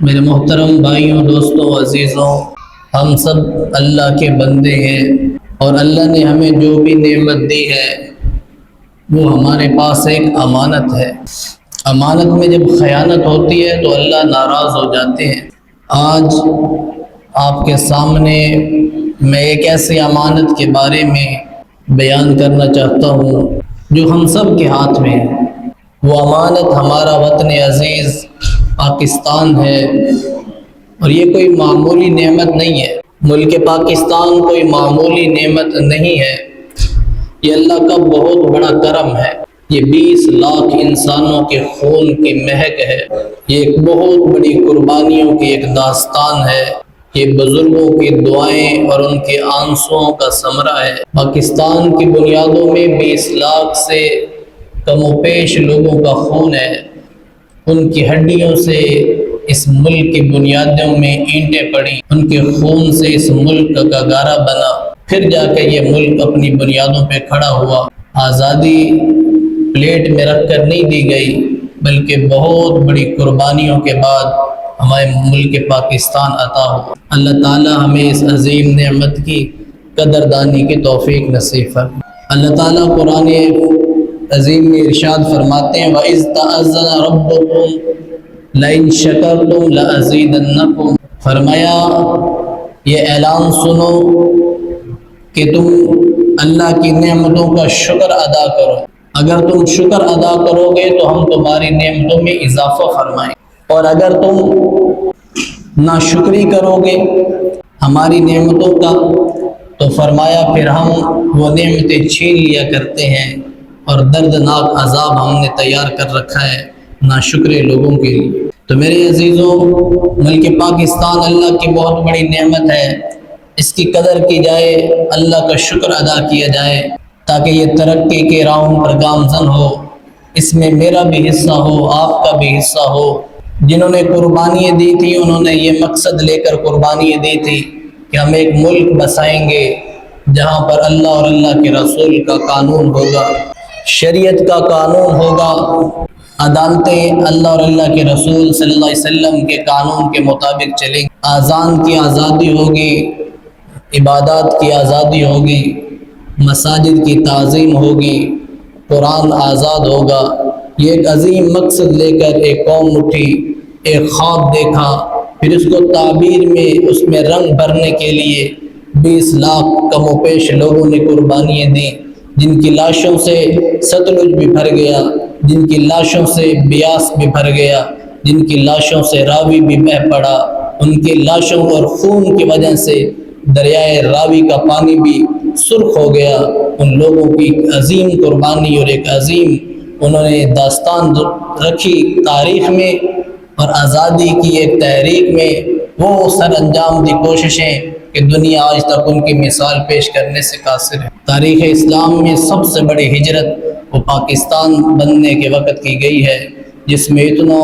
میرے محترم بھائیوں، دوستوں، عزیزوں، ہم سب اللہ کے بندے ہیں، اور اللہ نے ہمیں جو بھی نعمت دی ہے وہ ہمارے پاس ایک امانت ہے۔ امانت میں جب خیانت ہوتی ہے تو اللہ ناراض ہو جاتے ہیں۔ آج آپ کے سامنے میں ایک ایسی امانت کے بارے میں بیان کرنا چاہتا ہوں جو ہم سب کے ہاتھ میں ہے۔ وہ امانت ہمارا وطن عزیز پاکستان ہے، اور یہ کوئی معمولی نعمت نہیں ہے۔ ملک پاکستان کوئی معمولی نعمت نہیں ہے، یہ اللہ کا بہت بڑا کرم ہے۔ یہ 20 لاکھ انسانوں کے خون کی مہک ہے، یہ ایک بہت بڑی قربانیوں کی ایک داستان ہے، یہ بزرگوں کی دعائیں اور ان کے آنسوؤں کا ثمرہ ہے۔ پاکستان کی بنیادوں میں 20 لاکھ سے کم و بیش لوگوں کا خون ہے، ان کی ہڈیوں سے اس ملک کی بنیادوں میں اینٹیں پڑی، ان کے خون سے اس ملک کا گارا بنا، پھر جا کے یہ ملک اپنی بنیادوں پہ کھڑا ہوا۔ آزادی پلیٹ میں رکھ کر نہیں دی گئی، بلکہ بہت بڑی قربانیوں کے بعد ہمارے ملک پاکستان عطا ہوا۔ اللہ تعالی ہمیں اس عظیم نعمت کی قدردانی کی توفیق نصیب فرمائے۔ اللہ تعالیٰ قرآن عظیم میں ارشاد فرماتے ہیں وَإِذْ تَأَذَّنَ رَبُّكُمْ لَئِن شَكَرْتُمْ لَأَزِيدَنَّكُمْ، فرمایا یہ اعلان سنو کہ تم اللہ کی نعمتوں کا شکر ادا کرو، اگر تم شکر ادا کرو گے تو ہم تمہاری نعمتوں میں اضافہ فرمائیں، اور اگر تم ناشکری کرو گے ہماری نعمتوں کا تو فرمایا پھر ہم وہ نعمتیں چھین لیا کرتے ہیں، اور دردناک عذاب ہم نے تیار کر رکھا ہے ناشکرے لوگوں کے لیے۔ تو میرے عزیزوں، ملک پاکستان اللہ کی بہت بڑی نعمت ہے، اس کی قدر کی جائے، اللہ کا شکر ادا کیا جائے تاکہ یہ ترقی کے راہوں پر گامزن ہو، اس میں میرا بھی حصہ ہو، آپ کا بھی حصہ ہو۔ جنہوں نے قربانیاں دی تھی انہوں نے یہ مقصد لے کر قربانیاں دی تھی کہ ہم ایک ملک بسائیں گے جہاں پر اللہ اور اللہ کے رسول کا قانون ہوگا، شریعت کا قانون ہوگا، عدالتیں اللہ اور اللہ کے رسول صلی اللہ علیہ وسلم کے قانون کے مطابق چلیں، اذان کی آزادی ہوگی، عبادات کی آزادی ہوگی، مساجد کی تعظیم ہوگی، قرآن آزاد ہوگا۔ یہ ایک عظیم مقصد لے کر ایک قوم اٹھی، ایک خواب دیکھا، پھر اس کو تعبیر میں اس میں رنگ بھرنے کے لیے 20 لاکھ کم و بیش لوگوں نے قربانیاں دیں، جن کی لاشوں سے ستلج بھی بھر گیا، جن کی لاشوں سے بیاس بھی بھر گیا، جن کی لاشوں سے راوی بھی بہہ پڑا، ان کی لاشوں اور خون کی وجہ سے دریائے راوی کا پانی بھی سرخ ہو گیا۔ ان لوگوں کی ایک عظیم قربانی اور ایک عظیم انہوں نے داستان رکھی تاریخ میں، اور آزادی کی ایک تحریک میں وہ سر انجام دی کوششیں کہ دنیا آج تک ان کی مثال پیش کرنے سے قاصر ہے۔ تاریخ اسلام میں سب سے بڑی ہجرت وہ پاکستان بننے کے وقت کی گئی ہے، جس میں اتنا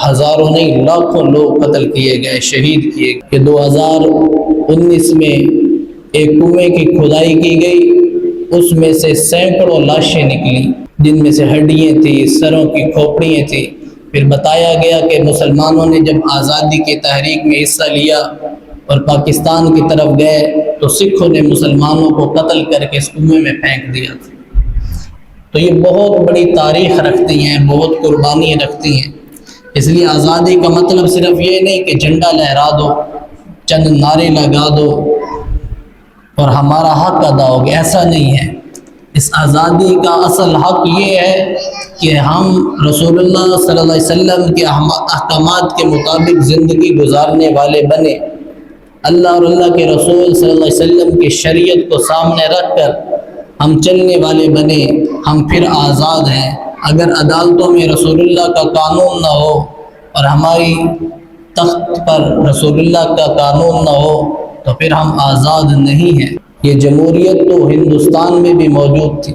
ہزاروں نہیں لاکھوں لوگ قتل کیے گئے، شہید کیے گئے۔ 2019 میں ایک کنویں کی کھدائی کی گئی، اس میں سے سینکڑوں لاشیں نکلی، جن میں سے ہڈیاں تھیں، سروں کی کھوپڑیاں تھیں۔ پھر بتایا گیا کہ مسلمانوں نے جب آزادی کی تحریک میں حصہ لیا اور پاکستان کی طرف گئے تو سکھوں نے مسلمانوں کو قتل کر کے اس کنویں میں پھینک دیا تھا۔ تو یہ بہت بڑی تاریخ رکھتی ہیں، بہت قربانیاں رکھتی ہیں۔ اس لیے آزادی کا مطلب صرف یہ نہیں کہ جھنڈا لہرا دو، چند نعرے لگا دو اور ہمارا حق ادا ہو گیا، ایسا نہیں ہے۔ اس آزادی کا اصل حق یہ ہے کہ ہم رسول اللہ صلی اللہ علیہ وسلم کے احکامات کے مطابق زندگی گزارنے والے بنے، اللہ اور اللہ کے رسول صلی اللہ علیہ وسلم کی شریعت کو سامنے رکھ کر ہم چلنے والے بنے، ہم پھر آزاد ہیں۔ اگر عدالتوں میں رسول اللہ کا قانون نہ ہو اور ہماری تخت پر رسول اللہ کا قانون نہ ہو تو پھر ہم آزاد نہیں ہیں۔ یہ جمہوریت تو ہندوستان میں بھی موجود تھی،